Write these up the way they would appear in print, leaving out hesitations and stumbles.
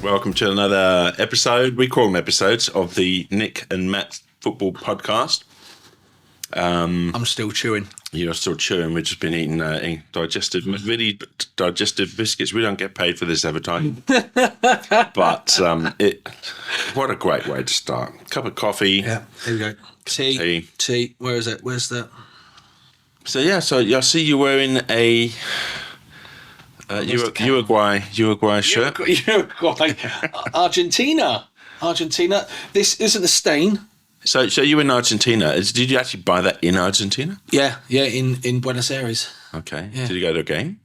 Welcome to another episode. We call them episodes of the Nick and Matt Football Podcast. I'm still chewing. You're still chewing. We've just been eating really digestive biscuits. We don't get paid for this advertising. But what a great way to start. Cup of coffee. Yeah, here we go. Tea. Where is it? Where's that? So I see you wearing a Uruguay shirt. Uruguay. Argentina. This isn't a stain. So you were in Argentina. Did you actually buy that in Argentina? Yeah, in Buenos Aires. Okay. Yeah. Did you go to a game?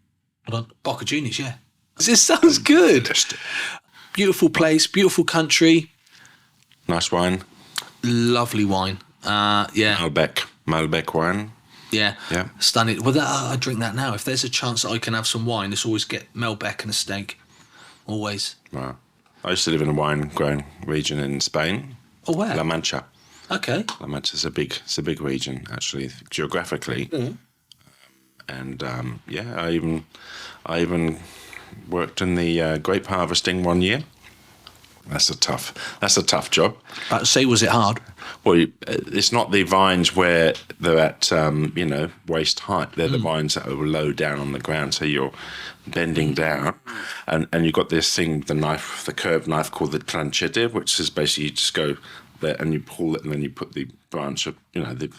Hold on. Bocajuniors, yeah. This sounds good. Beautiful place, beautiful country. Nice wine. Lovely wine. Yeah. Malbec wine. Yeah. Yeah. Stunning. Well, I drink that now. If there's a chance that I can have some wine, it's always get Malbec and a steak. Always. Wow. I used to live in a wine-growing region in Spain. Oh, where? La Mancha. Okay. La Mancha is a big region, actually, geographically. Mm. And I even worked in the grape harvesting one year. That's a tough job. I'd say, was it hard? Well, it's not the vines where they're at, waist height. They're the vines that are low down on the ground. So you're bending down, and you've got this thing, the curved knife called the tranchete, which is basically you just go there and you pull it, and then you put the branch of, the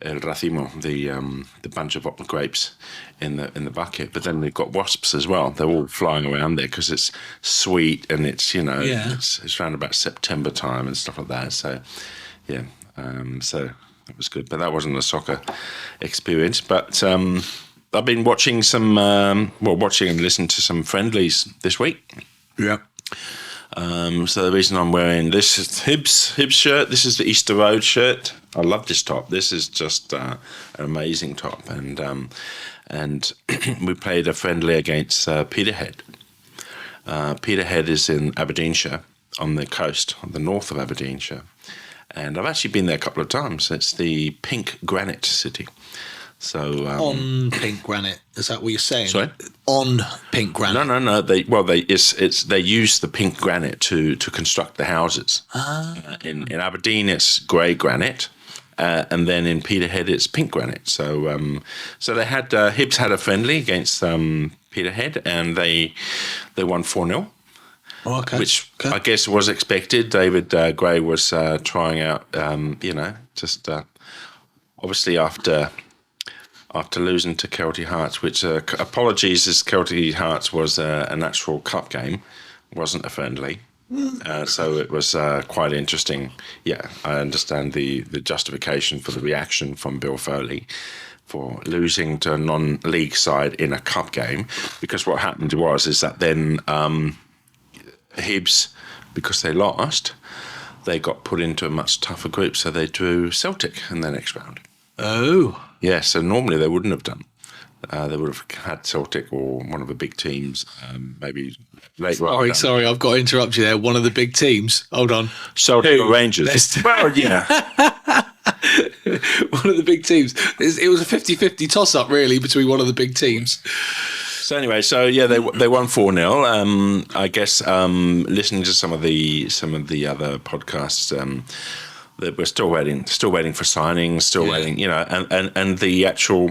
el racimo, the bunch of grapes in the bucket. But then they've got wasps as well. They're all flying around there because it's sweet and it's it's around about September time and stuff like that. So yeah, so it was good. But that wasn't a soccer experience. But I've been watching watching and listening to some friendlies this week. Yeah. So the reason I'm wearing this is Hibs shirt. This is the Easter Road shirt. I love this top. This is just an amazing top. And we played a friendly against Peterhead. Peterhead is in Aberdeenshire, on the coast, on the north of Aberdeenshire. And I've actually been there a couple of times. It's the pink granite city. So on pink granite, is that what you're saying? Sorry? On pink granite. No. They use the pink granite to construct the houses. In Aberdeen, it's grey granite, and then in Peterhead, it's pink granite. So they had Hibs had a friendly against Peterhead, and they won 4-0. Oh, okay. Which I guess was expected. David Gray was trying out, obviously after losing to Kelty Hearts, which apologies, as Kelty Hearts was an actual cup game, wasn't a friendly. So it was quite interesting. Yeah, I understand the justification for the reaction from Bill Foley for losing to a non-league side in a cup game, because what happened is that then Hibs, because they lost, they got put into a much tougher group, so they drew Celtic in the next round. Oh. Yeah, so normally they wouldn't have done. They would have had Celtic or one of the big teams, maybe later on. Sorry, I've got to interrupt you there. One of the big teams. Hold on. Celtic or Rangers. Well, yeah. One of the big teams. It was a 50-50 toss-up, really, between one of the big teams. So anyway, they won 4-0. I guess listening to some of the other podcasts, that we're still waiting for signings, waiting, and the actual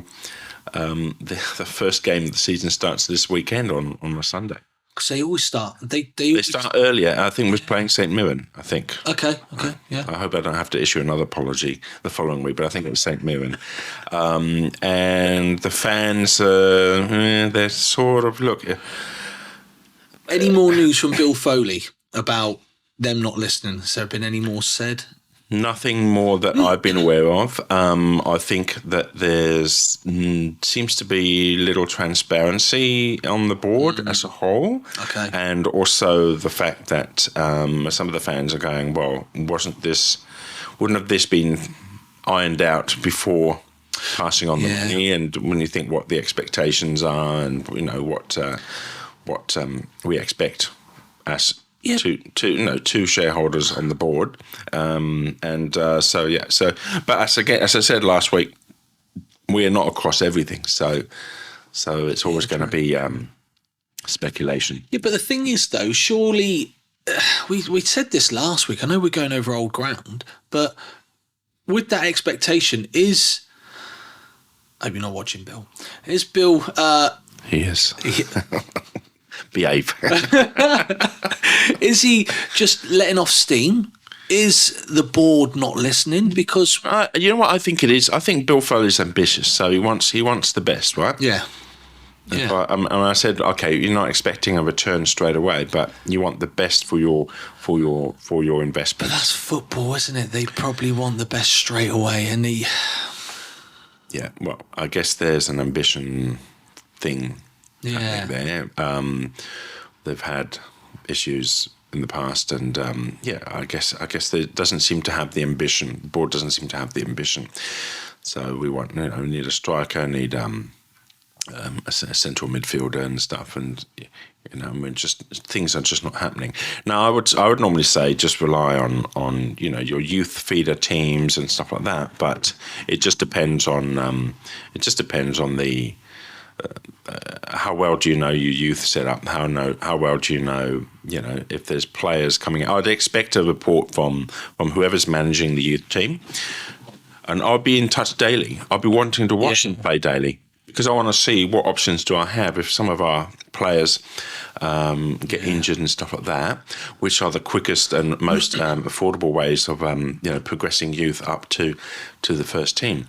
the first game of the season starts this weekend on a Sunday. Because they always start. They start earlier. I think we're playing St Mirren. I think. Okay, yeah. I hope I don't have to issue another apology the following week, but I think it was St Mirren. And the fans, they're sort of Any more news from Bill Foley about them not listening? Has there been any more said? Nothing more that I've been aware of. I think that there's seems to be little transparency on the board as a whole. Okay. And also the fact that some of the fans are going, well, wouldn't have this been ironed out before passing on the money? And when you think what the expectations are, and what we expect as two shareholders on the board, but as I said last week, we are not across everything, so it's always going to be speculation. Yeah, but the thing is, though, surely we said this last week. I know we're going over old ground, but with that expectation, I hope you're not watching, Bill. Is Bill? He is. Behave. Is he just letting off steam? Is the board not listening? Because you know what I think it is. I think Bill Foley's ambitious, so he wants the best, right? yeah. And I said, okay, you're not expecting a return straight away, but you want the best for your investment. But that's football, isn't it? They probably want the best straight away, and Yeah, well, I guess there's an ambition thing. Yeah. There. They've had issues in the past, and I guess there doesn't seem to have the ambition. The board doesn't seem to have the ambition. So we need a striker, need a central midfielder and stuff, and just things are just not happening. Now, I would normally say just rely on your youth feeder teams and stuff like that, but it just depends on the how well do you know your youth setup? How well do you know if there's players coming out? I'd expect a report from whoever's managing the youth team, and I'll be in touch daily. I'll be wanting to watch them play daily, because I want to see what options do I have if some of our players get injured and stuff like that, which are the quickest and most affordable ways of progressing youth up to the first team.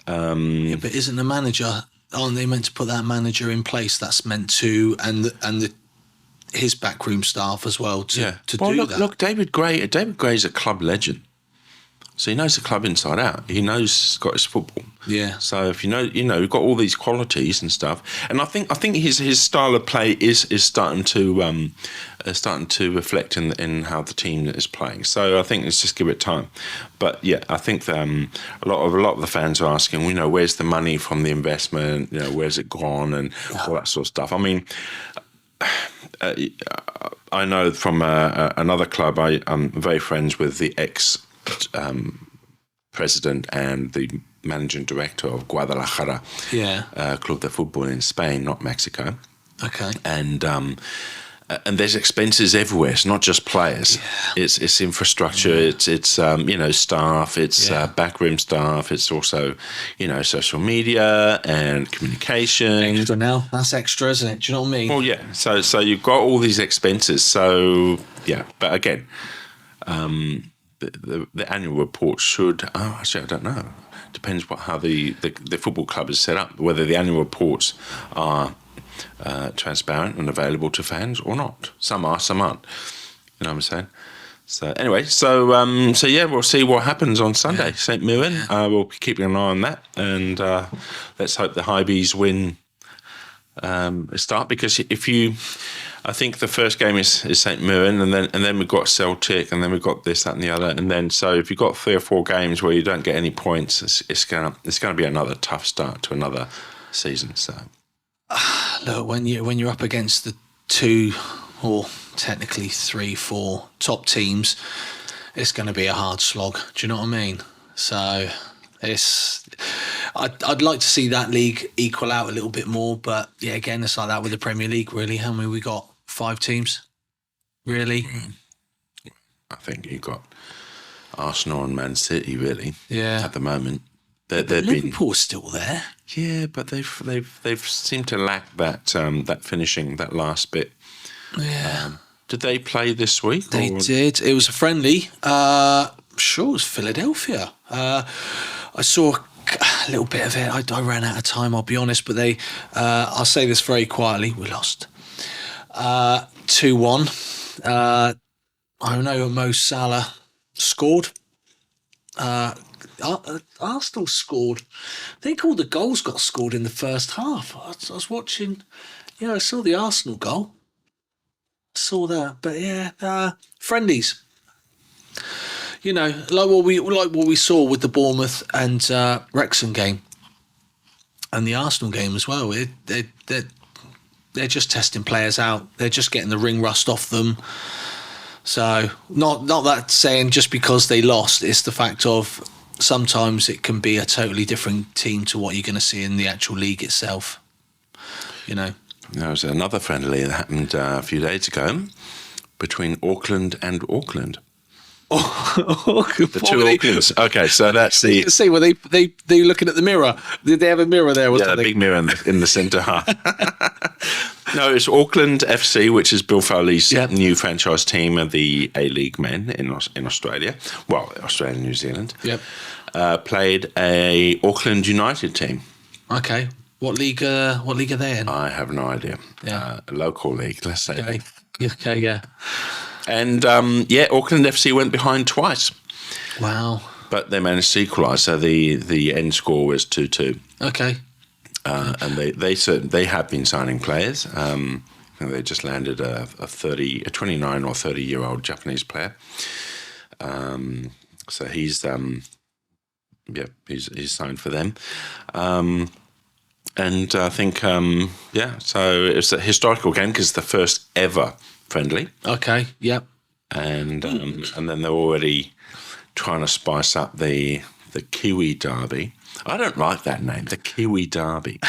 But isn't the manager? Aren't they meant to put that manager in place? That's meant to, and his backroom staff as well to do that. Look, David Gray's a club legend. So he knows the club inside out. He knows Scottish football. Yeah. So if you've got all these qualities and stuff, and I think his style of play is starting to reflect in how the team is playing. So I think let's just give it time. But yeah, I think a lot of the fans are asking, where's the money from the investment? Where's it gone and all that sort of stuff. I mean, I know from another club. I'm very friends with the ex. President and the managing director of Guadalajara, Club de Football in Spain, not Mexico. Okay. And there's expenses everywhere. It's not just players. Yeah. It's infrastructure. It's staff. It's backroom staff. It's also social media and communication. Extra now. That's extra, isn't it? Do you know what I mean? Well, yeah. So you've got all these expenses. So yeah, but again. The annual report should. Actually, I don't know. Depends how the football club is set up. Whether the annual reports are transparent and available to fans or not. Some are, some aren't. You know what I'm saying? So anyway, we'll see what happens on Sunday. St Mirren. We'll be keeping an eye on that, and let's hope the Hibees win. Start, because I think the first game is St Mirren, and then we've got Celtic, and then we've got this, that, and the other, and then so if you've got 3 or 4 games where you don't get any points, it's gonna be another tough start to another season. So look, when you're up against the 2 or technically 3, 4 top teams, it's going to be a hard slog. Do you know what I mean? So I'd like to see that league equal out a little bit more, but yeah, again, it's like that with the Premier League, really. How many we got? 5 teams, really? I think you got Arsenal and Man City, really. Yeah. At the moment, Liverpool's still there. Yeah, but they've seemed to lack that finishing, that last bit. Yeah. Did they play this week? They did. It was a friendly. Sure, it was Philadelphia. I saw a little bit of it. I ran out of time, I'll be honest, but I'll say this very quietly, we lost 2-1. I know Mo Salah scored. Arsenal scored. I think all the goals got scored in the first half. I was watching, I saw the Arsenal goal. I saw that, but friendlies. Like what we saw with the Bournemouth and Wrexham game, and the Arsenal game as well. They're just testing players out. They're just getting the ring rust off them. So not that saying just because they lost. It's the fact of sometimes it can be a totally different team to what you're going to see in the actual league itself. There was another friendly that happened a few days ago between Auckland and Auckland. The two Aucklands. Okay, so that's the... See, were they looking at the mirror? Did they have a mirror there? Yeah, the big mirror in the centre half. No, it's Auckland FC, which is Bill Foley's new franchise team of the A-League men in Australia. Well, Australia and New Zealand. Yep. Played a Auckland United team. Okay. What league are they in? I have no idea. Yeah. A local league, let's say. Okay, yeah. And, Auckland FC went behind twice. Wow. But they managed to equalise, so the end score was 2-2. Okay. And they have been signing players. I think they just landed a 29 or 30-year-old Japanese player. So he's signed for them. And I think, so it's a historical game because it's the first ever friendly. Okay, yep. And then they're already trying to spice up the Kiwi Derby. I don't like that name, the Kiwi Derby.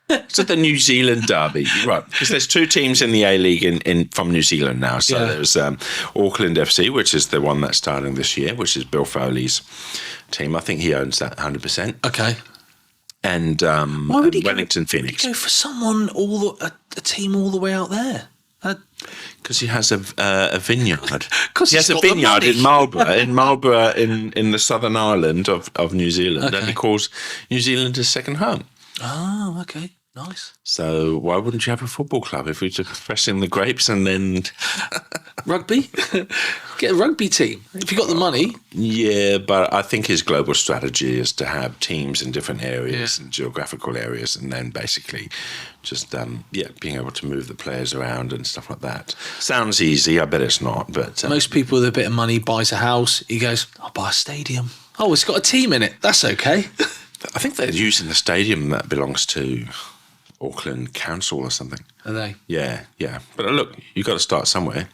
It's the New Zealand Derby, right? Because there's two teams in the A-League from New Zealand now. So there's Auckland FC, which is the one that's starting this year, which is Bill Foley's team. I think he owns that 100%. Okay. And Wellington Phoenix. Go for someone a team all the way out there. Because he has a vineyard. He has a vineyard in Marlborough, in the southern island of New Zealand, and he calls New Zealand his second home. Oh, okay. Nice. So why wouldn't you have a football club if we just press in the grapes and then... Rugby? Get a rugby team if you got the money. Yeah, but I think his global strategy is to have teams in different areas and geographical areas, and then basically just being able to move the players around and stuff like that. Sounds easy, I bet it's not. But most people with a bit of money buys a house. He goes, I'll buy a stadium. Oh, it's got a team in it. That's okay. I think they're using the stadium that belongs to Auckland Council or something. Are they? Yeah. But look, you've got to start somewhere.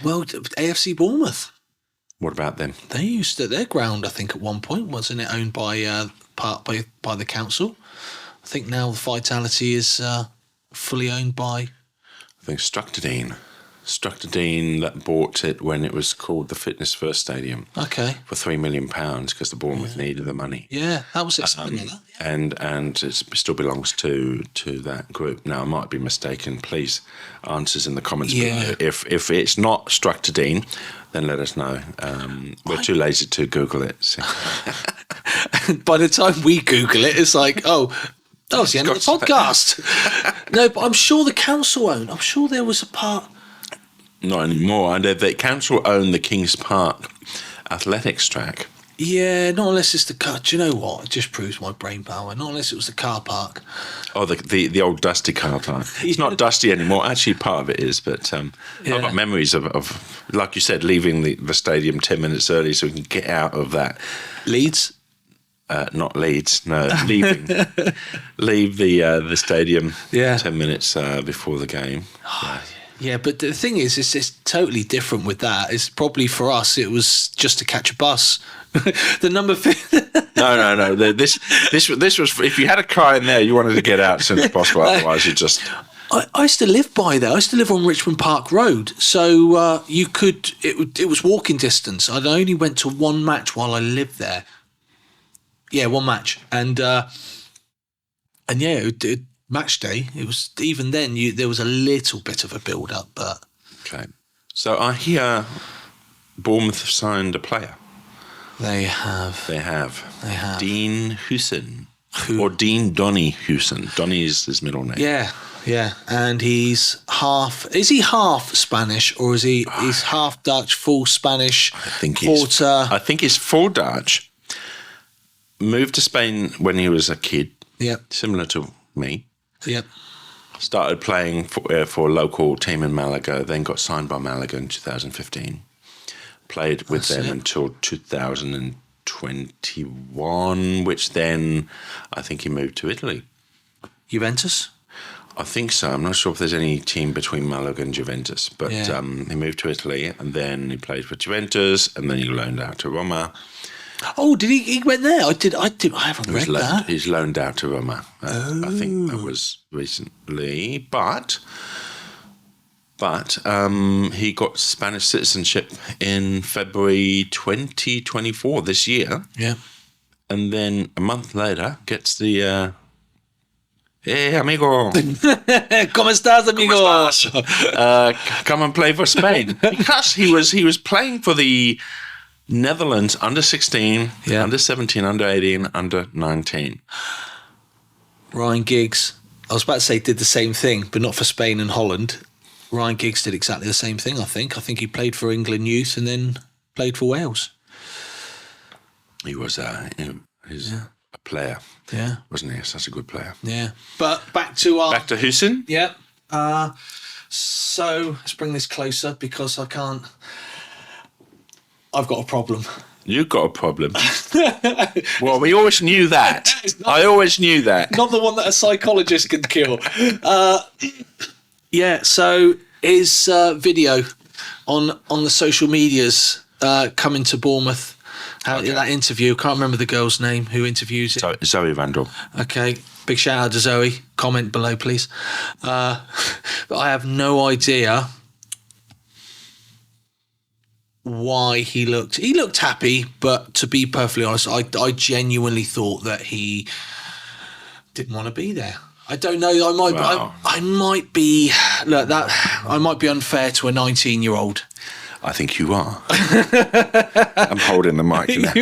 Well, AFCbournemouth. What about them? They used their ground, I think, at one point, wasn't it, owned by the council? I think now the Vitality is fully owned by... I think Structerdine that bought it when it was called the Fitness First Stadium. Okay. For £3 million because the Bournemouth needed the money. Yeah, that was it. Something like that. And it still belongs to that group. Now, I might be mistaken. Please, answers in the comments below. If it's not Structerdine, then let us know. We're too lazy to Google it. So. By the time we Google it, it's like, it's the end of the podcast. No, but I'm sure the council owned. I'm sure there was a part... Not anymore. And the council own the Kings Park athletics track. Yeah, not unless it's the car. Do you know what? It just proves my brain power. Not unless it was the car park. Oh, the old dusty car park. It's not dusty anymore. Actually, part of it is. But I've got memories of, like you said, leaving the stadium 10 minutes early so we can get out of that. Leeds? Not Leeds, no. Leave the stadium 10 minutes before the game. Yeah, but the thing is, it's totally different with that. It's probably for us, it was just to catch a bus. The number... No. This was... If you had a car in there, you wanted to get out as soon as possible. Otherwise, you just... I used to live by there. I used to live on Richmond Park Road. So you could... It was walking distance. I only went to one match while I lived there. Yeah, one match. And match day, it was even then there was a little bit of a build up, but okay. So I hear Bournemouth have signed a player. They have Dean Hewson or Dean Donny Hewson. Donny is his middle name. Yeah, and he's half Spanish or is he's half Dutch, full Spanish? I think he's full Dutch. Moved to Spain when he was a kid. Yep. Similar to me. Yep. Started playing for a local team in Malaga, then got signed by Malaga in 2015. Played with them until 2021, which then I think he moved to Italy. Juventus? I think so. I'm not sure if there's any team between Malaga and Juventus, but he moved to Italy and then he played for Juventus and then he loaned out to Roma. Oh, did he? He went there. I did. I haven't read that. He's loaned out to Roma. I think that was recently, but he got Spanish citizenship in February 2024 this year. Yeah. And then a month later gets the hey amigo, ¿Cómo estás, amigo? come and play for Spain, because he was playing for the Netherlands under 16, under 17, under 18, under 19. Ryan Giggs, I was about to say, did the same thing, but not for Spain and Holland. Ryan Giggs did exactly the same thing, I think. I think he played for England youth and then played for Wales. He was a player, wasn't he? Such a good player. Yeah. But back to Hussein. Yeah. So let's bring this closer, because I've got a problem. You've got a problem. Well, we always knew that. I always knew that. Not the one that a psychologist can cure. So his video on the social medias coming to Bournemouth. That interview, I can't remember the girl's name who interviews it. Zoe Randall. Okay, big shout out to Zoe. Comment below, please. But I have no idea why he looked happy, but to be perfectly honest, I genuinely thought that he didn't want to be there. I don't know. I might be unfair to a 19-year-old. I think you are. I'm holding the mic now.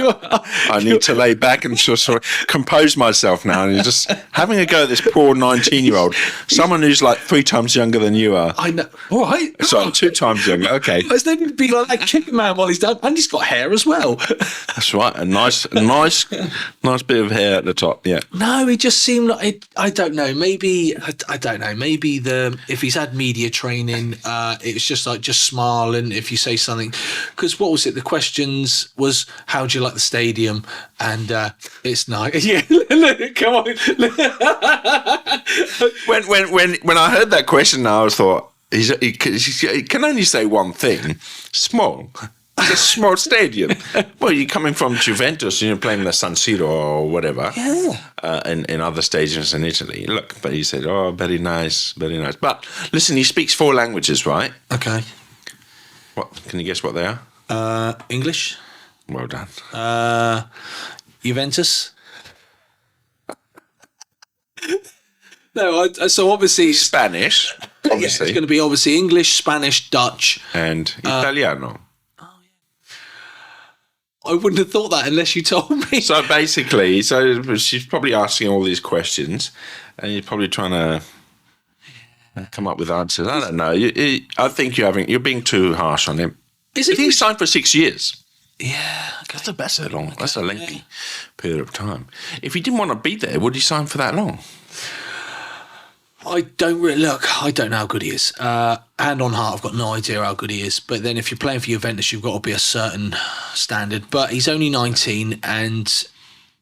I need to lay back and sort of compose myself now. And you're just having a go at this poor 19-year-old, someone who's like 3 times younger than you are. I know. All right. Sorry, 2 times younger. Okay. There's no need to be like that chicken man while he's done, and he's got hair as well. That's right. A nice bit of hair at the top. Yeah. No, he just seemed like it. I don't know. Maybe I don't know. Maybe if he's had media training, it was just smile, and if you say something, because what was it? The questions was, how do you like the stadium? And it's nice. Yeah, come on. when I heard that question, I thought he can only say one thing: small. It's a small stadium. Well, you're coming from Juventus and you're playing the San Siro or whatever. Yeah. In other stadiums in Italy. Look, but he said, "Oh, very nice, very nice." But listen, he speaks 4 languages, right? Okay. What can you guess what they are? English. Well done. Juventus. No, so obviously Spanish. Obviously, it's going to be obviously English, Spanish, Dutch, and Italiano. I wouldn't have thought that unless you told me. So basically, she's probably asking all these questions, and you're probably trying to come up with answers. I don't know. I think you're being too harsh on him. Is it? He signed for 6 years. Yeah, okay. That's a lengthy period of time. If he didn't want to be there, would he sign for that long? I don't know how good he is. Hand on heart, I've got no idea how good he is. But then if you're playing for Juventus, you've got to be a certain standard. But he's only 19, and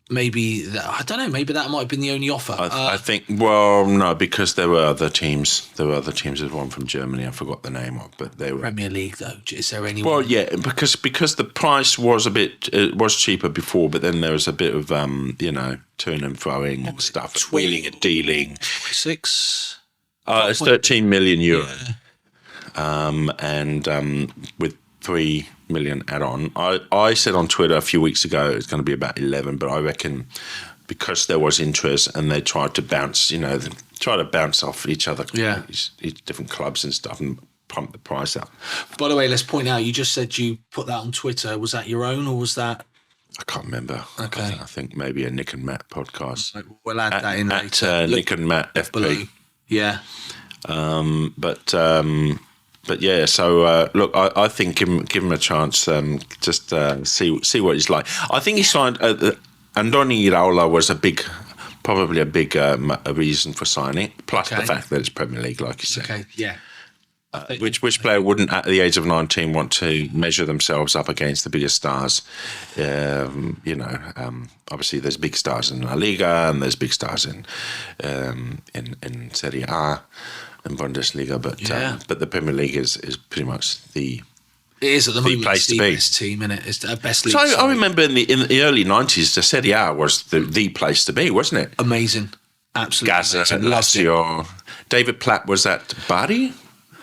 maybe that might have been the only offer. I think. Well, no, because there were other teams. There were other teams. There's one from Germany. I forgot the name of, but they were Premier League though. Is there anyone? Well, yeah, because the price was it was cheaper before, but then there was a bit of turn and throwing and stuff, wheeling and dealing. 6. It's 13 million euro, and with 3 million add-on. I said on Twitter a few weeks ago it's going to be about 11, but I reckon because there was interest and they tried to bounce off each other, each different clubs and stuff, and pump the price up. By the way, let's point out, you just said you put that on Twitter. Was that your own, or was that? I can't remember. Okay. I think maybe a Nick and Matt podcast. We'll add that in later. Nick and Matt FP. Below. Yeah. But yeah, so look, I think give him a chance. Just see what he's like. I think he signed. Andoni Iraola was probably a big reason for signing. Plus the fact that it's Premier League, like you said. Okay. Yeah. Which player wouldn't, at the age of 19, want to measure themselves up against the biggest stars? Obviously there's big stars in La Liga and there's big stars in Serie A and Bundesliga, but the Premier League is pretty much the It is at the moment. place to the be. best team, innit? It's the best league. So I side. remember in the early 90s, the Serie A was the place to be, wasn't it? Amazing. Absolutely. Gaza, amazing. Loved it. Lazio. David Platt was at Bari?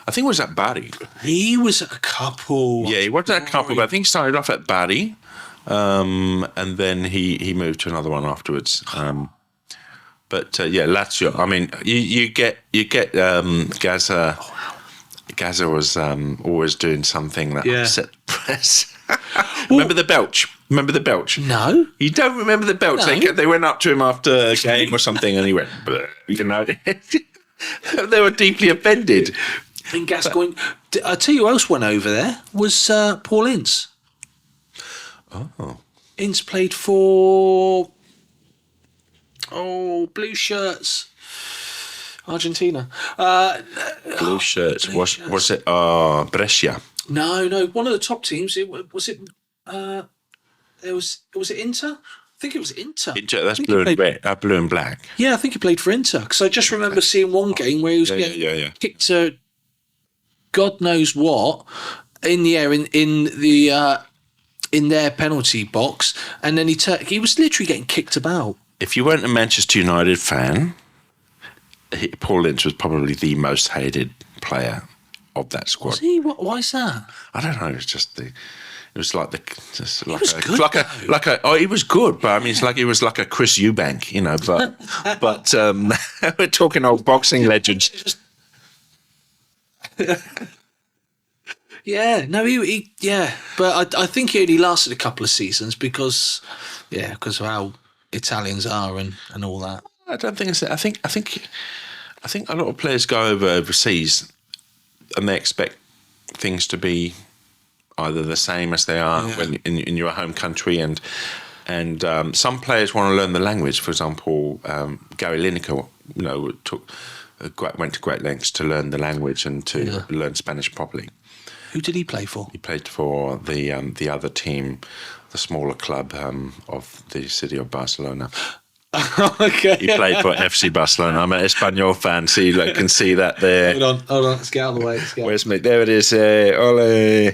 I think it was at Bari. He was at a couple. Yeah, he wasn't at a couple, but I think he started off at Bari. And then he moved to another one afterwards. But Lazio. I mean, you get Gaza. Oh, wow. Gaza was always doing something that upset the press. Remember the belch? No. You don't remember the belch? No. They went up to him after a game or something, and he went, "Bleh," you know. They were deeply offended. In Gascoigne, I tell you who else went over there was Paul Ince. Oh. Ince played for blue shirts, Argentina. Blue shirts. Blue Was shirts. it Brescia? No, one of the top teams. Was it Inter? I think it was Inter. That's blue and red, blue and black. Yeah, I think he played for Inter because I just remember seeing one game where he was getting kicked to God knows what in the air in their penalty box, and then he was literally getting kicked about. If you weren't a Manchester United fan, Paul Ince was probably the most hated player of that squad. Was he? Why is that? I don't know. It was just It was like he was good, but I mean, it's like he was like a Chris Eubank, you know. But we're talking old boxing legends. Yeah, no, he but I think he only lasted a couple of seasons because of how Italians are and all that. I don't think it's that. I think a lot of players go overseas and they expect things to be either the same as they are when in your home country, and some players want to learn the language. For example, Gary Lineker, went to great lengths to learn the language and to learn Spanish properly. Who did he play for? He played for the other team, the smaller club of the city of Barcelona. Okay. He played for FC Barcelona. I'm an Espanyol fan, so you can see that there. Hold on. Let's get out of the way. Where's me? There it is. Ole.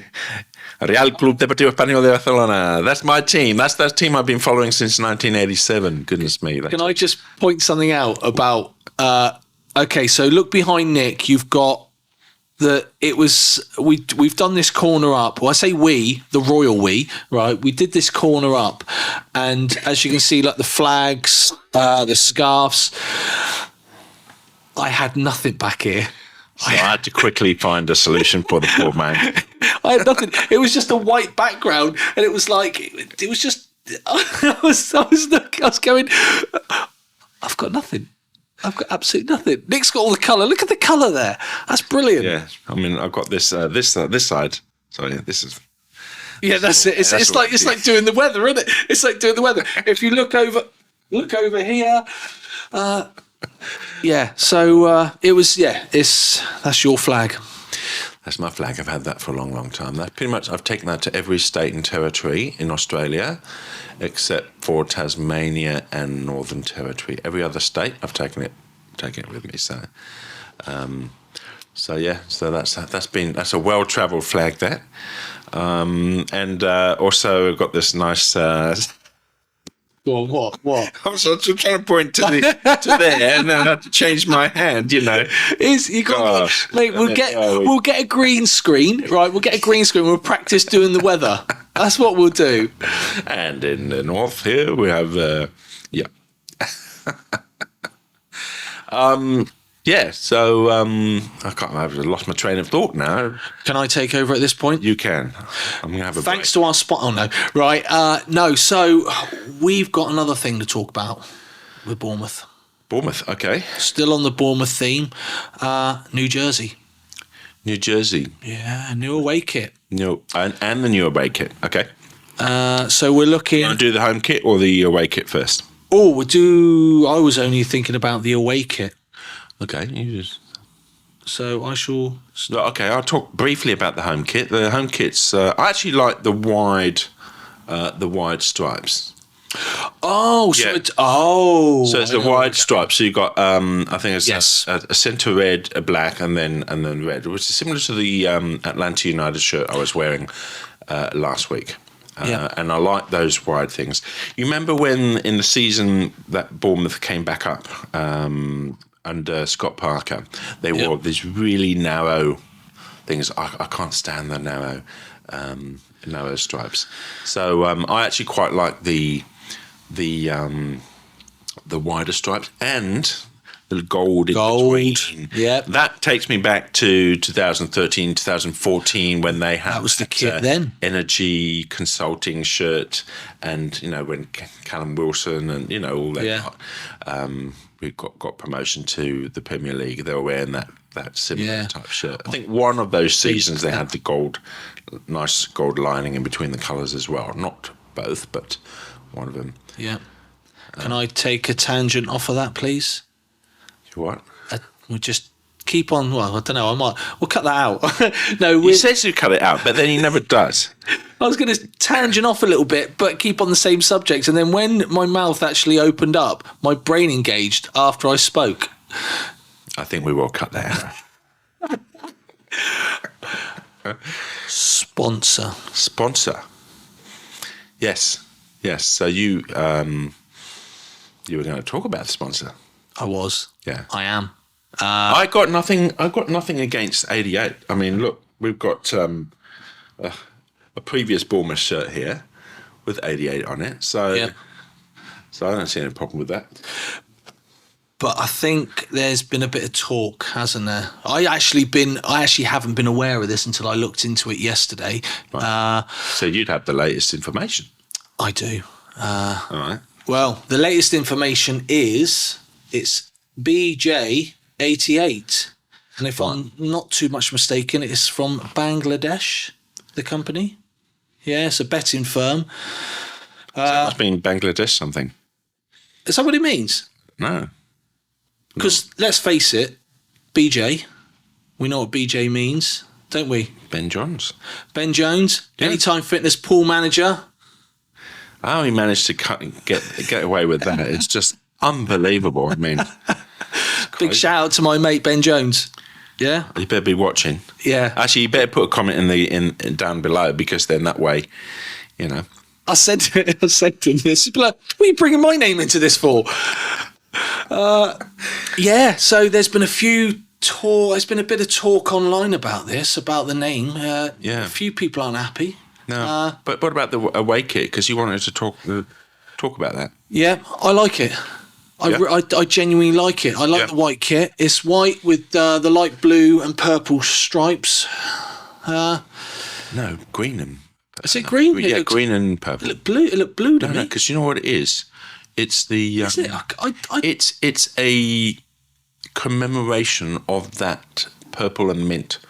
Real Club Deportivo Español de Barcelona. That's my team. That's that team I've been following since 1987. Goodness me. Can I just point something out about... okay, so look behind Nick. You've got... we've done this corner up. Well, I say the royal we, right? We did this corner up, and as you can see, like the flags, the scarves. I had nothing back here. So I had to quickly find a solution for the poor man. I had nothing. It was just a white background, and it was like it was just. I was going. I've got nothing. I've got absolutely nothing. Nick's got all the colour. Look at the colour there. That's brilliant. Yeah, I mean, I've got this side. So yeah, this is. Yeah, that's it. It's like doing the weather, isn't it? It's like doing the weather. If you look over here. So it was. Yeah, that's your flag. That's my flag. I've had that for a long, long time. That pretty much I've taken that to every state and territory in Australia, except for Tasmania and Northern Territory. Every other state, I've taken it with me. So, that's a well-travelled flag. That, and also I've got this nice. Go on, what? I was trying to point to there, and then I had to change my hand. You know, mate? We'll get a green screen, right? We'll get a green screen. We'll practice doing the weather. That's what we'll do. And in the north here we have, So I've lost my train of thought now. Can I take over at this point? You can. I'm gonna have a thanks to our spot. Oh no, right? No. So we've got another thing to talk about with Bournemouth. Bournemouth, okay. Still on the Bournemouth theme. New Jersey. New Jersey. Yeah, new away kit. And the new away kit. Okay. So we're looking. You want to do the home kit or the away kit first? Oh, I was only thinking about the away kit. Okay, you just. So I shall. Okay, I'll talk briefly about the home kit. The home kit's. I actually like the wide stripes. Oh, Yeah. So it's I the know. wide stripes. So you got, I think it's Yes. a centre red, a black, and then red, which is similar to the Atlanta United shirt I was wearing last week. Yeah. And I like those wide things. You remember when in the season that Bournemouth came back up under Scott Parker, they wore these really narrow things. I can't stand the narrow stripes. So I actually quite like the wider stripes and the gold in between. Yeah. That takes me back to 2013, 2014 when they had That was the kit then. Energy Consulting shirt, and when Callum Wilson and all that. Yeah. We got promotion to the Premier League. They were wearing that similar type shirt. I think one of those seasons they had the nice gold lining in between the colours as well. Not both, but one of them. Yeah. Can I take a tangent off of that, please? What? We'll just keep on. Well, I don't know. We'll cut that out. No, He says to cut it out, but then he never does. I was going to tangent off a little bit, but keep on the same subject. And then when my mouth actually opened up, my brain engaged after I spoke. I think we will cut that out. Sponsor. Yes. So you were going to talk about the sponsor. I was. Yeah. I am. I got nothing against 88. I mean, look, we've got a previous Bournemouth shirt here with 88 on it. So so I don't see any problem with that. But I think there's been a bit of talk, hasn't there? I actually haven't been aware of this until I looked into it yesterday. Right. So you'd have the latest information. I do. All right. Well, the latest information is it's BJ88. And if I'm not too much mistaken, it's from Bangladesh, the company. Yeah, it's a betting firm. So it must be in Bangladesh something. Is that what it means? No. Because let's face it, BJ, we know what BJ means, don't we? Ben Johns. Ben Jones, Yeah. Anytime Fitness pool manager. How he managed to get away with that, it's just unbelievable. I mean, Big shout out to my mate Ben Jones. Yeah, you better be watching. yeah. Actually, you better put a comment in down below, because then that way, I said to him this. He'd be like, what are you bringing my name into this for? Yeah. So there's been there's been a bit of talk online about this, about the name. Yeah. A few people aren't happy. No. But what about the away kit? Because you wanted to talk about that. Yeah, I like it. I genuinely like it. I like the white kit. It's white with the light blue and purple stripes. No, green and. Is it green? Yeah, green and purple. It looked blue. It looked blue to me. No, because you know what it is. It's the. Is it? It's a commemoration of that purple and mint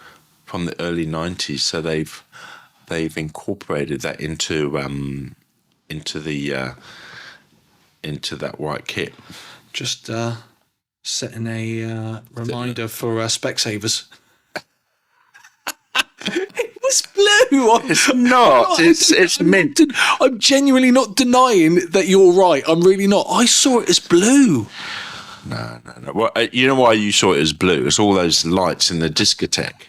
from the early '90s. So they've incorporated that into that white kit. Just setting a reminder for Specsavers. It was blue. It's not. It's mint. I'm genuinely not denying that you're right. I'm really not. I saw it as blue. No. Well, you know why you saw it as blue? It's all those lights in the discotheque.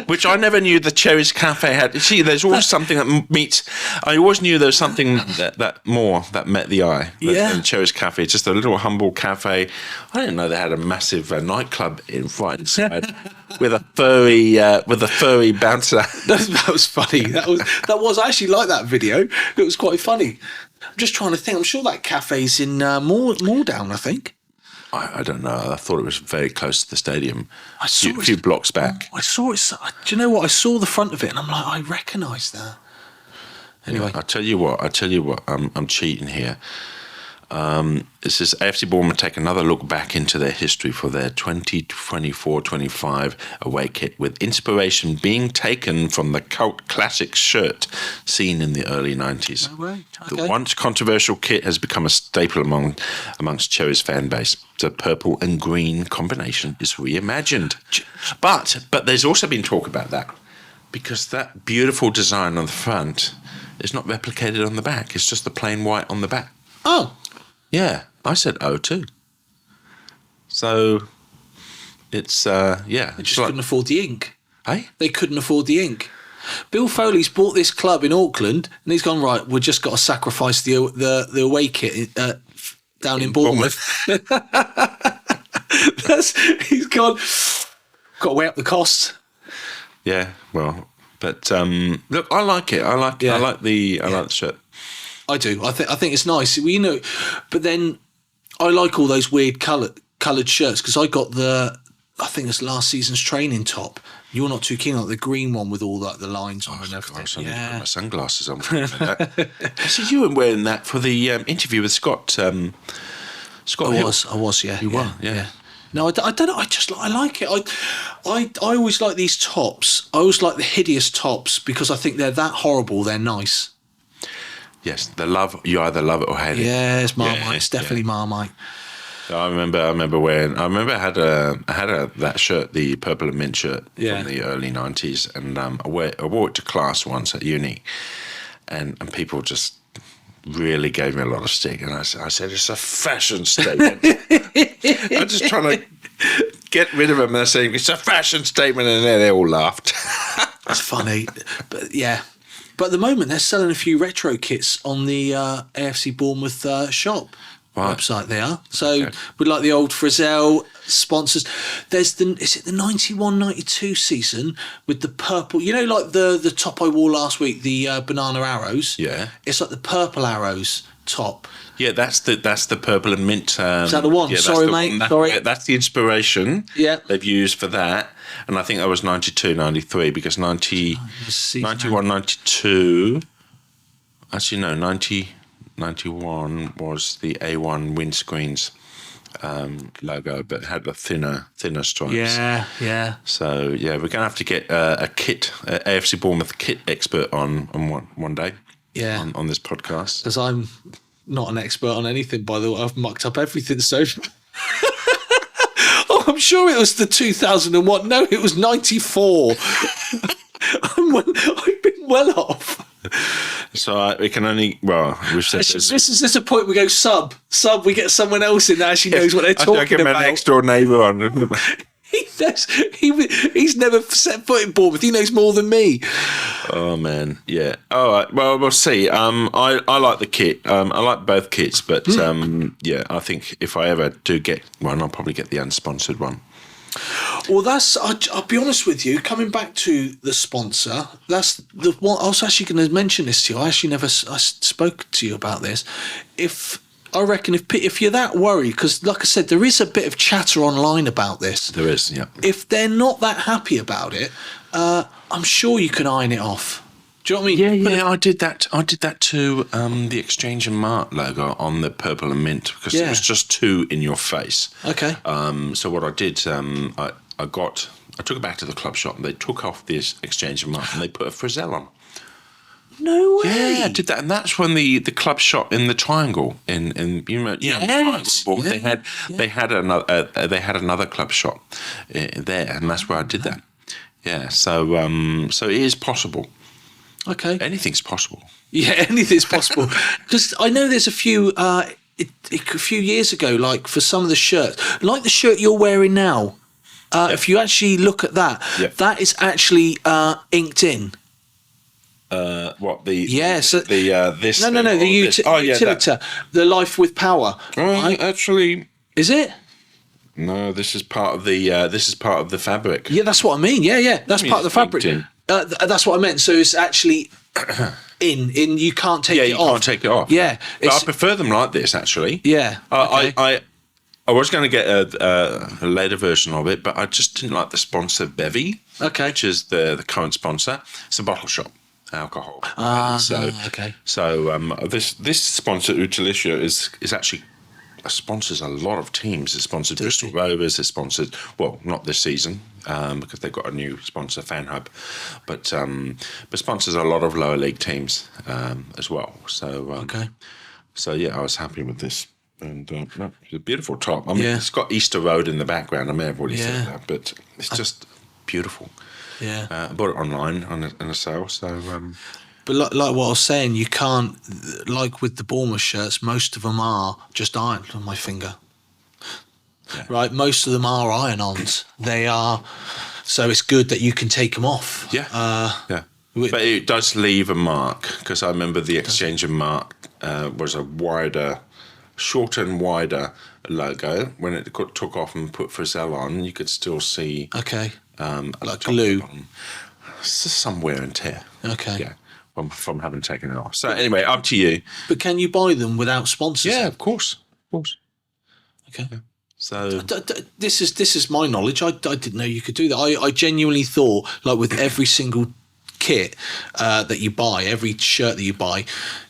Which I never knew the Cherries Cafe had. See, there's always something that meets. I always knew there was something that met the eye. Yeah. And Cherries Cafe, just a little humble cafe. I didn't know they had a massive nightclub right inside with a furry bouncer. That was funny. That was I actually like that video. It was quite funny. I'm just trying to think. I'm sure that cafe's in Moordown, I think. I don't know. I thought it was very close to the stadium. I saw a few blocks back. I saw it. Do you know what? I saw the front of it, and I'm like, I recognise that. Anyway, I tell you what. I'm cheating here. It says AFC Bournemouth take another look back into their history for their 2024-25 away kit, with inspiration being taken from the cult classic shirt seen in the early 90s. No way. Okay. The once controversial kit has become a staple amongst Cherries fan base. The purple and green combination is reimagined. But there's also been talk about that, because that beautiful design on the front It's not replicated on the back. It's just the plain white on the back. Oh. Yeah, I said O too. So it's They just couldn't afford the ink. Hey? They couldn't afford the ink. Bill Foley's bought this club in Auckland, and he's gone, right, we've just got to sacrifice the away kit down in Bournemouth. He's gone, got to weigh up the cost. Yeah, well, but look, I like it. I like the shirt. I do. I think it's nice. Well, you know, but then I like all those weird coloured shirts because I got I think it's last season's training top. You're not too keen on the green one with all the lines on and everything. Gosh, I need to put my sunglasses on. So you were wearing that for the interview with Scott. Scott Hill. I was. Yeah, you were. Yeah. No, I don't know. I like it. I always like these tops. I always like the hideous tops because I think they're that horrible. They're nice. Yes, you either love it or hate it. Yeah, it's Marmite. It's definitely Marmite. I remember wearing. I remember I had that shirt, the purple and mint shirt from the early 90s, and I wore it to class once at uni, and people just really gave me a lot of stick, and I said it's a fashion statement. I'm just trying to get rid of them, and they're saying it's a fashion statement, and they all laughed. That's funny, but yeah. But at the moment, they're selling a few retro kits on the AFC Bournemouth shop. Right. Website they are. So with like the old Frizzell sponsors. Is it the 91-92 season with the purple, you know, like the top I wore last week, the banana arrows? Yeah. It's like the purple arrows top. Yeah, that's the purple and mint. Is that the one? Yeah, Sorry, mate. Sorry. That's the inspiration they've used for that. And I think that was 92, 93 because 91, 92. Actually, no, 91 was the A1 windscreens logo, but had the thinner stripes. Yeah. So we're gonna have to get a AFC Bournemouth kit expert on one day. Yeah. On this podcast, because I'm not an expert on anything. By the way, I've mucked up everything. So, I'm sure it was the 2001. No, it was 94. I've been well off. So we can only we've said this is a point we go sub. We get someone else in that actually knows what they're talking I get about. my next door neighbour on. He's never set foot in Bournemouth. He knows more than me. Oh man, yeah. All right. Well, we'll see. I like the kit. I like both kits, but I think if I ever do get one, I'll probably get the unsponsored one. Well, I'll be honest with you. Coming back to the sponsor, that's the one. I was actually going to mention this to you. I spoke to you about this. I reckon if you're that worried, because like I said, there is a bit of chatter online about this. There is, yeah. If they're not that happy about it, I'm sure you can iron it off. Do you know what I mean? Yeah, I did that. I did that to the Exchange and Mart logo on the purple and mint because it was just too in your face. Okay. So what I did, I took it back to the club shop and they took off this Exchange and Mart and they put a Frizzell on. No way. Yeah, I did that, and that's when the club shop in the Triangle in Triangle, they had another club shop there, and that's where I did that. Yeah, so it is possible. Okay, anything's possible. Yeah, anything's possible. Because I know there's a few years ago, like for some of the shirts, like the shirt you're wearing now. If you actually look at that, that is actually inked in. What the utilita, the life with power. Right? Actually, is it? No, this is part of the fabric. Yeah, that's what I mean. Yeah, that's part of the fabric. That's what I meant. So it's actually in. You can't take it off. You can't take it off. Yeah, but I prefer them like this actually. Yeah, okay. I was going to get a later version of it, but I just didn't like the sponsor Bevy. Okay, which is the current sponsor. It's a bottle shop. Alcohol. So this sponsor Utilitia is actually sponsors a lot of teams. It sponsored Bristol Rovers. It sponsored not this season because they've got a new sponsor, Fan Hub, but sponsors a lot of lower league teams as well. So I was happy with this. And it's a beautiful top. I mean, it's got Easter Road in the background. I may have already said that, but it's just beautiful. Yeah, I bought it online on a sale. So But like what I was saying, you can't, like with the Bournemouth shirts, most of them are just ironed on my finger. Yeah. Right? Most of them are iron-ons. They are, so it's good that you can take them off. Yeah. But it does leave a mark, because I remember the exchange of mark was a shorter and wider logo. When it took off and put Frizzell on, you could still see... Okay. Like glue. Some wear and tear. Okay. Yeah. From having taken it off. So anyway, up to you. But can you buy them without sponsors? Yeah, of course. Okay. Yeah. So this is my knowledge. I didn't know you could do that. I genuinely thought, like with every single kit that you buy, every shirt that you buy,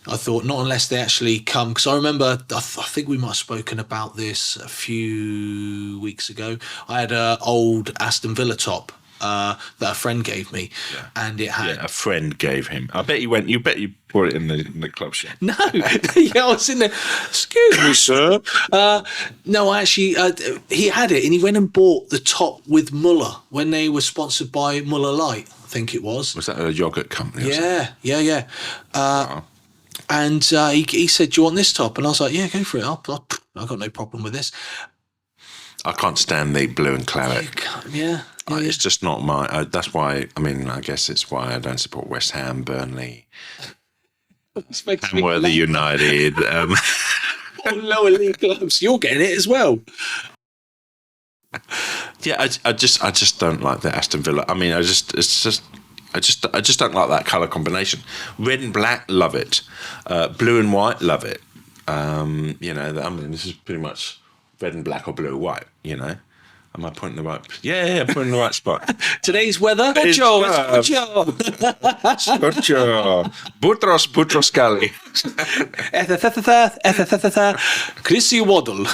I thought not unless they actually come. Because I remember, I think we might have spoken about this a few weeks ago. I had an old Aston Villa top that a friend gave me, and it had a friend gave him. I bet you went. You bet you bought it in the club shop. No, I was in there. Excuse me, sir. No, actually, he had it, and he went and bought the top with Muller when they were sponsored by Muller Light. I think it was. Was that a yogurt company? Yeah. And he said, "Do you want this top?" And I was like, "Yeah, go for it. I've got no problem with this." I can't stand the blue and claret. It's just not my... that's why, I guess it's why I don't support West Ham, Burnley, Hamworthy United. Lower league clubs. You're getting it as well. Yeah, I just don't like the Aston Villa. I just don't like that colour combination. Red and black, love it. Blue and white, love it. This is pretty much red and black or blue or white, Am I pointing the right... Yeah, I'm pointing the right spot. Today's weather? Scocho. Butros Gali. Chrissy Waddle.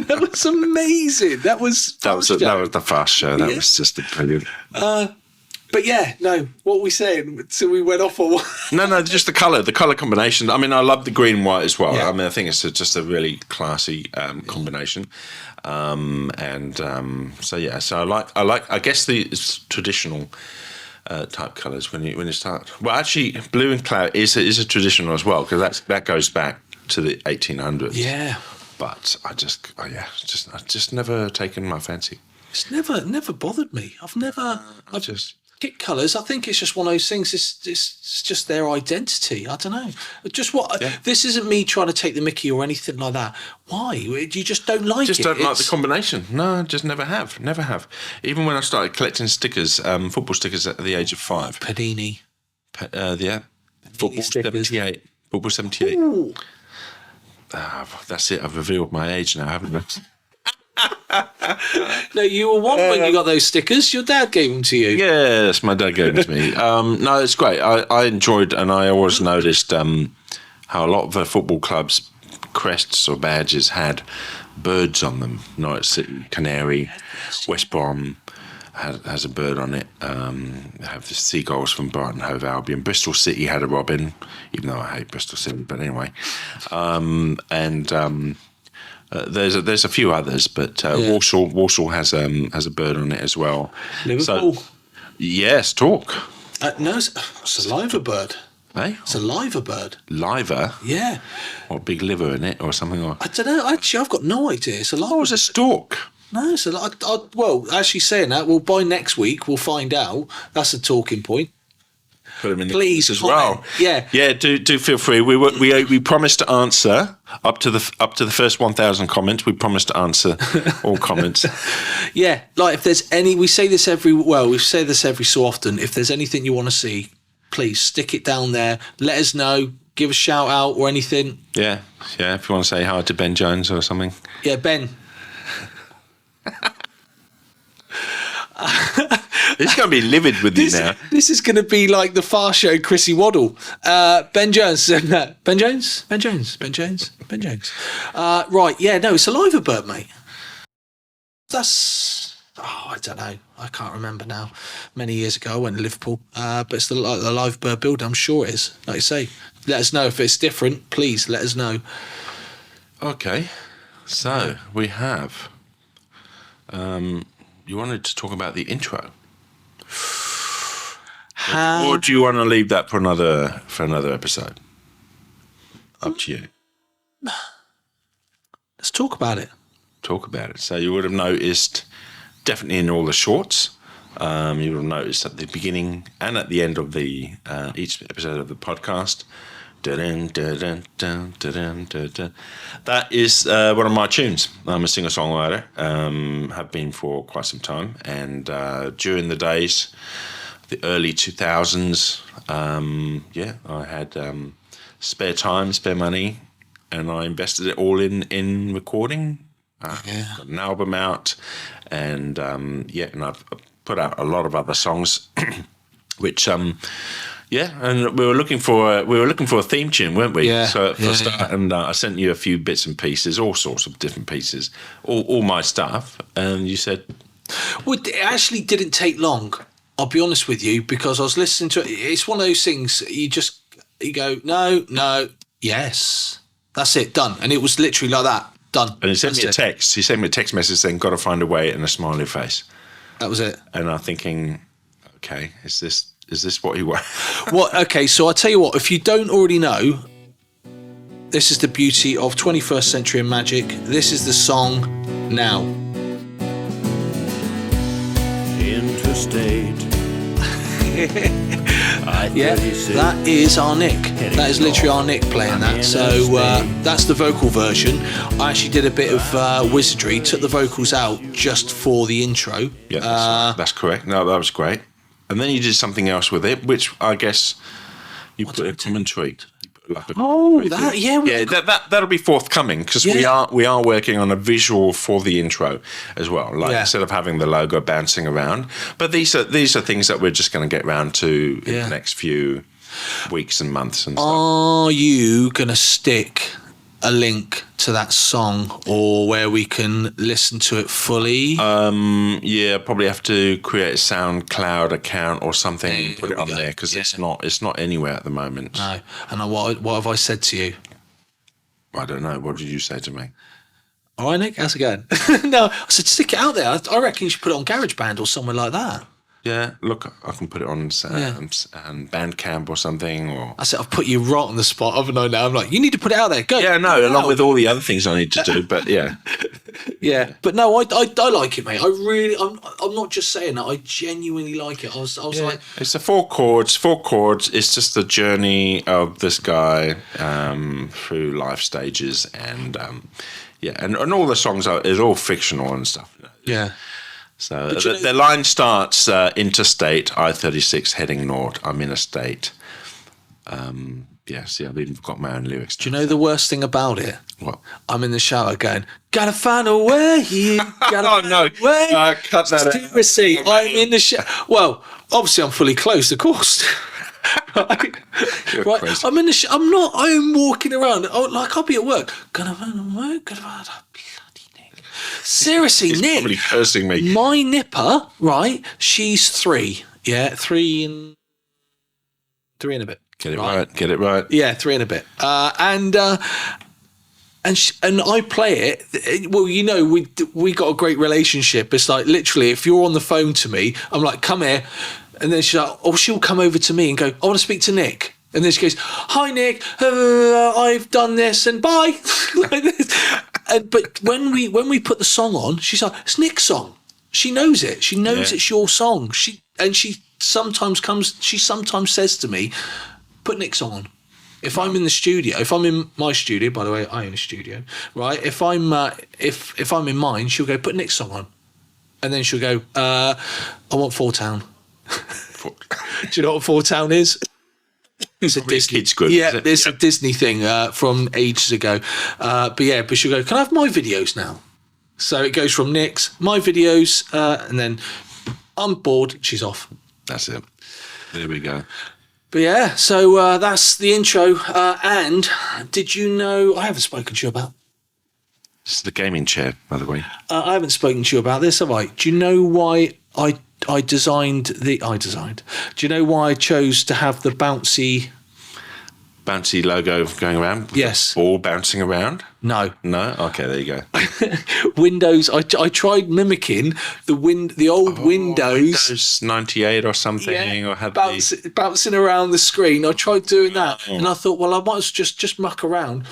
That was amazing. That was the fast show. That was just brilliant. But yeah, no, what were we saying? So we went off on what? No, just the colour combination. I love the green and white as well. Yeah. I think it's just a really classy combination. So I like. I guess the traditional type colours when you start. Well, actually, blue and claret is a traditional as well, because that goes back to the 1800s. Yeah. But I just never taken my fancy. It's never bothered me. Kit colours, I think it's just one of those things. It's just their identity. I don't know. This isn't me trying to take the mickey or anything like that. Why? You just don't like it? Just don't like the combination. No, just never have. Even when I started collecting stickers, football stickers at the age of 5. Panini. Football 78. Football 78. Ooh. That's it. I've revealed my age now, haven't I? No, you were one when you got those stickers. Your dad gave them to you. Yes, my dad gave them to me. No, it's great. I enjoyed, and I always noticed how a lot of the football clubs' crests or badges had birds on them. Norwich City, Canary, West Brom has a bird on it. Have the seagulls from Brighton Hove Albion. Bristol City had a robin, even though I hate Bristol City. But anyway, there's a few others, but Walsall has a bird on it as well. Liverpool. So, yes, talk. No, it's a liver bird. Hey? It's a liver bird. Liver? Yeah. Or big liver in it or something? Or... I don't know. Actually, I've got no idea. It's a liver. Oh, it's a stork. No, it's well, actually saying that, by next week we'll find out. That's a talking point. Put them in Please as well. Yeah. Do feel free. We promised to answer up to the first 1,000 comments. We promised to answer all comments. Yeah, like if there's any, we say this every so often. If there's anything you want to see, please stick it down there. Let us know. Give a shout out or anything. Yeah. If you want to say hi to Ben Jones or something. Yeah, Ben. He's going to be livid with you now. This is going to be like the Far Show, Chrissy Waddle. Ben Jones. Ben Jones. Right, yeah, no, it's a liver bird, mate. That's... I don't know. I can't remember now. Many years ago I went to Liverpool. But it's the live bird build, I'm sure it is. Like I say, let us know if it's different. Please, let us know. Okay. So, we have... you wanted to talk about the intro. Or do you want to leave that for another episode? Up to you. Let's talk about it. Talk about it. So you would have noticed, definitely in all the shorts, you would have noticed at the beginning and at the end of the each episode of the podcast. Dun, dun, dun, dun, dun, dun, dun. That is one of my tunes. I'm a singer-songwriter, have been for quite some time, and during the days, the early 2000s, I had spare time, spare money, and I invested it all in recording. Got an album out, and and I've put out a lot of other songs, which and we were looking for a theme tune, weren't we? Yeah. So for a start, and I sent you a few bits and pieces, all sorts of different pieces, all my stuff, and you said, well, it actually didn't take long. I'll be honest with you, because I was listening to it. It's one of those things you go, no, yes, that's it, done, and it was literally like that, done. And he sent me a text. He sent me a text message saying, "Got to find a way," and a smiley face. That was it. And I'm thinking, okay, is this what he wants? Well, okay, so I'll tell you what, if you don't already know, this is the beauty of 21st century magic. This is the song Now. Interstate. Yeah, that is our Nick. That is literally our Nick playing that. So that's the vocal version. I actually did a bit of wizardry, took the vocals out just for the intro. Yeah, that's correct. No, that was great. And then you did something else with it, which I guess you put a commentary. That'll be forthcoming, because we are working on a visual for the intro as well. Instead of having the logo bouncing around, but these are things that we're just going to get round to in the next few weeks and months and stuff. Are you going to stick a link to that song, or where we can listen to it fully? Probably have to create a SoundCloud account or something and put it on there, because it's not anywhere at the moment. No. And what have I said to you? I don't know. What did you say to me? All right, Nick, how's it going? No, I said stick it out there. I reckon you should put it on GarageBand or somewhere like that. Yeah, look, I can put it on Bandcamp or something. Or I said, I've put you right on the spot, haven't I? Now I'm like, you need to put it out there. Go. Yeah, no, along with all the other things I need to do. But yeah, yeah. But no, I like it, mate. I'm not just saying that. I genuinely like it. I was like, it's the four chords. It's just the journey of this guy through life stages, and and all the songs is all fictional and stuff. Yeah. So the line starts interstate, I-36 heading north. I'm in a state. See, I've even got my own lyrics. Do you know the worst thing about it? What? I'm in the shower going, gotta find a way. Gotta find a way. Cut that out. Seriously, I'm in the shower. Well, obviously I'm fully clothed, of course. Right? Crazy. I'm in the I'm walking around. I'll be at work. Gotta find a way. Gotta find a Seriously, He's Nick. probably cursing me. My nipper, right? She's 3. Yeah, 3 and a bit. Get it right. Yeah, 3 and a bit. And I play it. Well, you know, we got a great relationship. It's like literally, if you're on the phone to me, I'm like, come here, and then she'll come over to me and go, I want to speak to Nick. And then she goes, hi, Nick, I've done this, and bye. Like this. But when we put the song on, she's like, it's Nick's song. She knows it. She knows it's your song. She sometimes says to me, put Nick's song on. If I'm in the studio, if I'm in my studio, by the way, I own a studio, right? If I'm if I'm in mine, she'll go, put Nick's song on. And then she'll go, I want Four Town. Do you know what Four Town is? It's a Disney. Kids good. Yeah, it's a Disney thing from ages ago. But she'll go, can I have my videos now? So it goes from Nick's, my videos, and then I'm bored, she's off. That's it. There we go. But yeah, so that's the intro. And did you know, I haven't spoken to you about. This is the gaming chair, by the way. I haven't spoken to you about this, have I? Do you know why I designed? Do you know why I chose to have the bouncy bouncy logo going around? Yes. Ball bouncing around? No. No? Okay, there you go. Windows. I tried mimicking the old Windows 98 or something, or had bouncing around the screen. I tried doing that, and I thought, well, I might as well just muck around.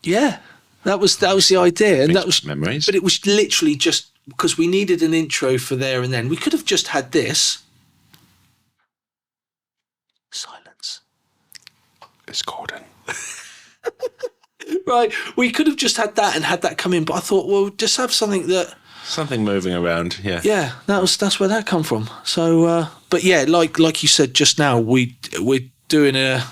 Yeah, that was the idea, and that was memories. But it was literally just because we needed an intro for there and then. We could have just had this. Silence. It's Gordon. Right, we could have just had that and had that come in, but I thought, well, just have something moving around. Yeah, that's where that come from. So, but yeah, like you said just now, we're doing a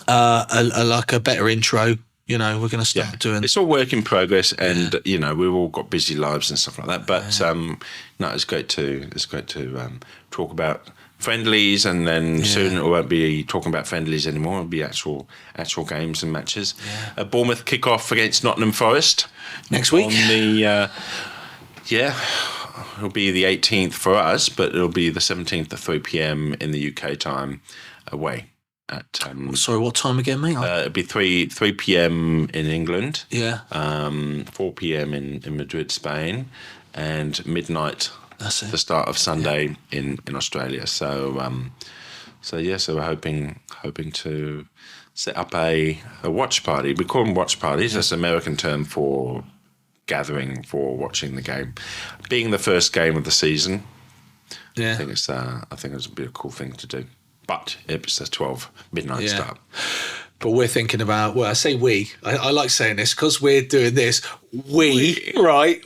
better intro. You know, we're going to start doing. It's all work in progress, and you know, we've all got busy lives and stuff like that. But no, it's great to talk about friendlies, and then soon it won't be talking about friendlies anymore. It'll be actual games and matches. Bournemouth kick off against Nottingham Forest next week. On the it'll be the 18th for us, but it'll be the 17th at 3 p.m. in the UK time away. At sorry, what time again, mate? It'll be 3 p.m. in England. 4 p.m. in Madrid, Spain, and midnight. That's it. The start of Sunday in Australia. So we're hoping to set up a watch party. We call them watch parties. That's an American term for gathering for watching the game. Being the first game of the season, I think it's a be a cool thing to do. But it's a 12 midnight start. But we're thinking about, well, I say we. I like saying this because we're doing this. We. I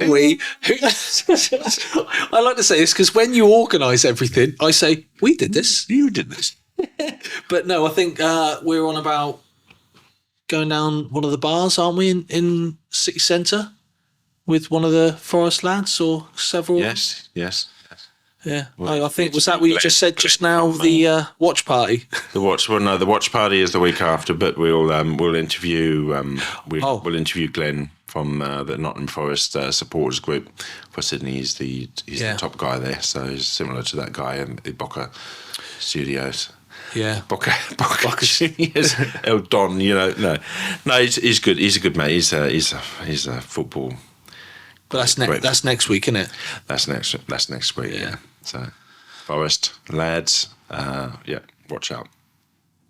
like to say this because when you organise everything, I say, we did this. You did this. But no, I think we're on about going down one of the bars, aren't we, in city centre with one of the Forest lads or several? Yes. Yeah, I think was that what you just said just now? The watch party. The watch party is the week after, but we'll interview we'll interview Glenn from the Nottingham Forest supporters group for Sydney. He's the top guy there, so he's similar to that guy in the Boca Studios. Yeah, Boca Juniors. El Don, no, he's good. He's a good mate. He's a football. But that's next week, isn't it? That's next week. Yeah. So, Forest lads, watch out.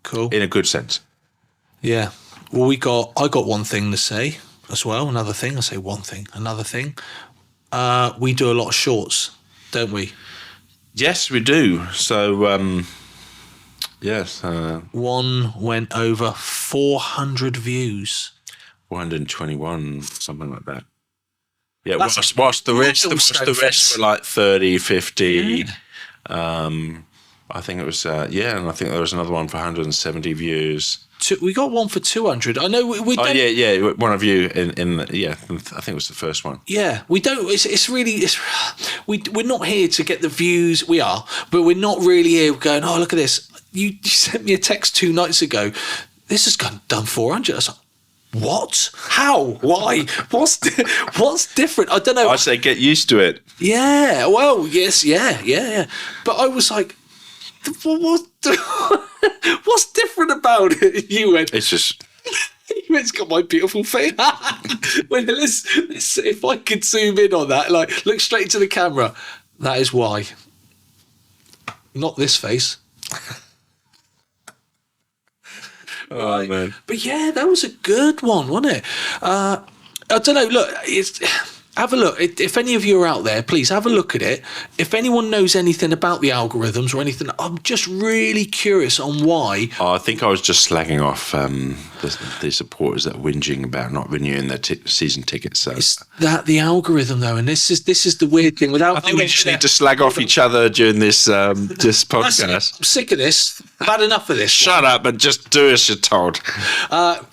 Cool. In a good sense. Yeah. Well, I got one thing to say as well. Another thing. I say one thing. Another thing. We do a lot of shorts, don't we? Yes, we do. So, yes. One went over 400 views. 421, something like that. Yeah, whilst the rest were like 30, 50. I think it was, and I think there was another one for 170 views. We got one for 200. I know we don't. Oh, yeah, one of you I think it was the first one. Yeah, we don't, we're not here to get the views, we are, but we're not really here going, oh, look at this. You sent me a text 2 nights ago, this has done 400. I was like, what? How? Why? What's different? I don't know. I say get used to it. Yeah. Well, yes. Yeah. But I was like, what's different about it? You went. It's just. It's got my beautiful face. Well, let's, if I could zoom in on that, like look straight into the camera. That is why. Not this face. Oh, man. But yeah, that was a good one, wasn't it? I don't know. Look, have a look. If any of you are out there, please have a look at it. If anyone knows anything about the algorithms or anything, I'm just really curious on why. I think I was just slagging off the supporters that are whinging about not renewing their season tickets. So. Is that the algorithm, though? And this is the weird thing. I think we just need to slag off each other during this podcast. I'm sick of this. I've had enough of this. Shut up and just do as you're told. I'm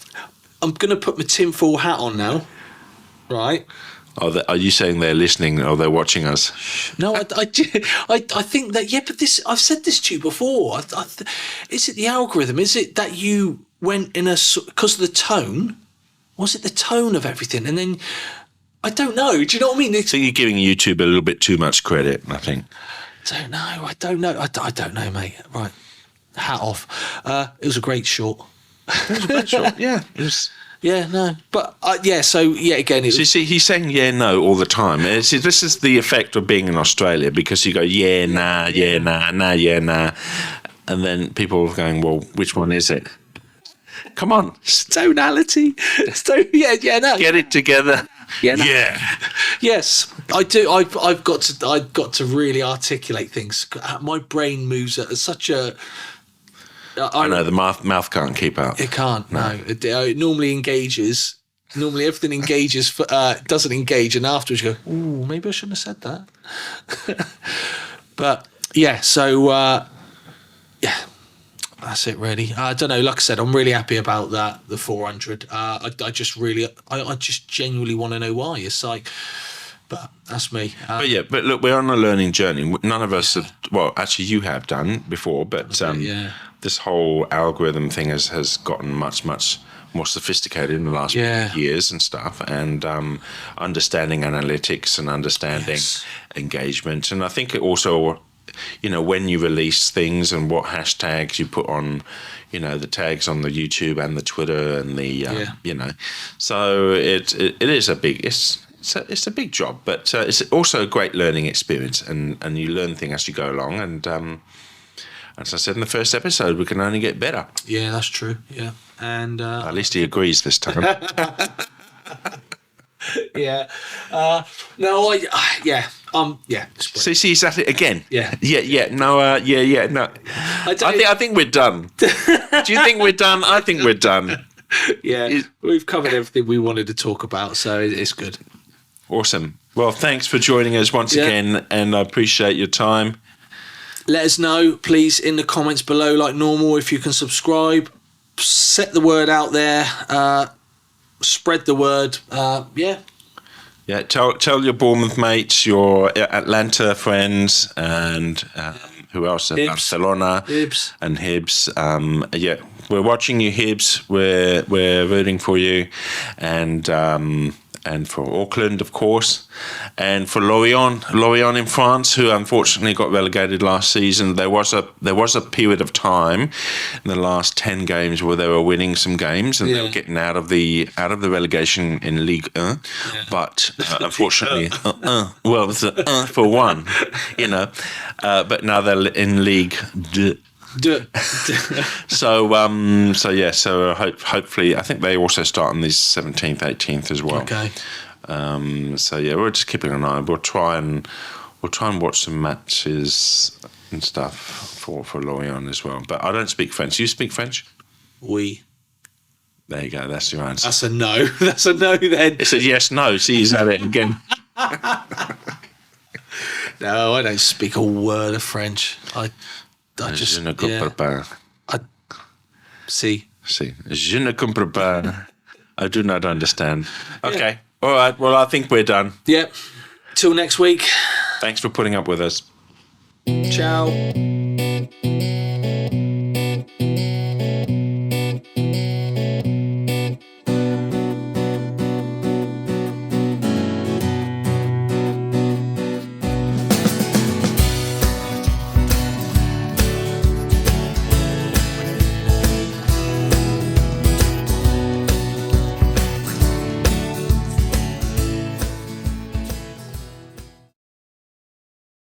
going to put my tinfoil hat on now. Right. Are you saying they're listening or they're watching us? No, I think that, but this, I've said this to you before. Is it the algorithm? Is it that you went in because of the tone? Was it the tone of everything? And then, I don't know. Do you know what I mean? I think you're giving YouTube a little bit too much credit, I think. I don't know. I don't know, mate. Right. hat off. It was a great short. Yeah. It was. Yeah, no, but so again, it So you was, see, he's saying no all the time. See, this is the effect of being in Australia, because you go nah, nah, and then people are going, well, which one is it? Come on, tonality. No, get it together. Yeah, no. Yeah. Yes, I do. I've got to really articulate things. My brain moves at such a. I know the mouth can't keep up. It can't. No, it normally engages. Normally, everything engages. Doesn't engage, and afterwards you go, "Ooh, maybe I shouldn't have said that." But yeah, so that's it. Really, I don't know. Like I said, I'm really happy about that. The 400. I just genuinely want to know why. It's like. But that's me. But look, we're on a learning journey. None of us have. Well, actually, you have done before, but this whole algorithm thing has gotten much more sophisticated in the last years and stuff, and understanding analytics and understanding engagement. And I think it also, when you release things and what hashtags you put on, the tags on the YouTube and the Twitter and the so it is a big it's a big job, but it's also a great learning experience, and you learn things as you go along. And as I said in the first episode, we can only get better. Yeah, that's true. Yeah, and at least he agrees this time. Yeah. No, See, is that it again? Yeah. No. I think we're done. Do you think we're done? I think we're done. Yeah, we've covered everything we wanted to talk about, so it's good. Awesome. Well, thanks for joining us once again, and I appreciate your time. Let us know, please, in the comments below, like normal, if you can subscribe. Set the word out there. Spread the word. Yeah, tell your Bournemouth mates, your Atlanta friends, and who else? Hibs. Barcelona Hibs. And Hibs. We're watching you, Hibs. We're rooting for you, and for Auckland, of course, and for Lorient in France, who unfortunately got relegated last season. There was a period of time in the last 10 games where they were winning some games and they were getting out of the relegation in Ligue 1, but unfortunately, well, it's for one, but now they're in Ligue 2. So hopefully, I think they also start on the 17th, 18th as well. Okay. We're just keeping an eye. We'll try and watch some matches and stuff for Lorient as well. But I don't speak French. You speak French? Oui. There you go. That's your answer. That's a no. That's a no then. It's a yes, no. See, he's at it again. No, I don't speak a word of French. I just Je ne comprends pas. See. Je ne comprends pas. I do not understand. Okay. All right. Well, I think we're done. Yep. Till next week. Thanks for putting up with us. Ciao.